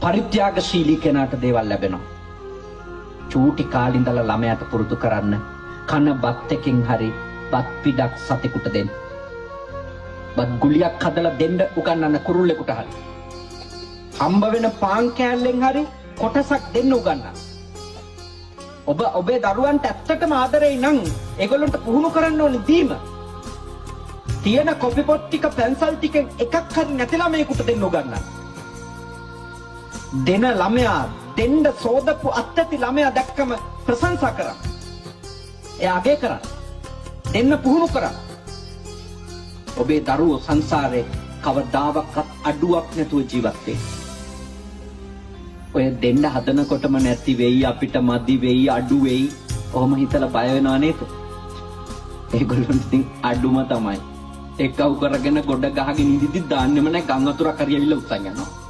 පරිත්‍යාගශීලී කෙනාට දේවල් ලැබෙනවා. චූටි කාලේ ඉඳලා ළමයාට පුරුදු කරන්න කන බත් එකකින් හරි බත් පිටක් සතෙකුට දෙන්න. බත් ගුලියක් හදලා දෙන්න උගන්වන්න කුරුල්ලෙකුට හරි. හම්බ වෙන පාන් කෑල්ලෙන් හරි කොටසක් දෙන්න උගන්වන්න. ඔබ ඔබේ දරුවන්ට ඇත්තටම ආදරෙයි නම් ඒගොල්ලන්ට පුහුණු කරන්න ඕනේ දීම. තියෙන කොපි පොත් ටික පැන්සල් ටිකෙන් එකක් හරි නැති ළමයෙකුට දෙන්න උගන්වන්න. දෙන ළමයා දෙන්න සෝදපු අත්‍යති ළමයා දැක්කම ප්‍රශංසා කරන්න. එයා අගය කරන්න. දෙන්න පුහුණු කරන්න. ඔබේ දරුවෝ සංසාරේ කවදාවත් අඩුවක් නැතුව ජීවත් වෙයි. ඔය දෙන්න හදනකොටම නැති වෙයි, අපිට මදි වෙයි, අඩු වෙයි. ඔහොම හිතලා බය වෙනව නේද? ඒගොල්ලන්ට ඉතින් අඩුම තමයි. එක්කව කරගෙන ගොඩ ගහගෙන ඉඳිද්දි දාන්නෙම නැහැ, ගම් වතුරක් හරි ඇවිල්ලා උස්සන් යනවා.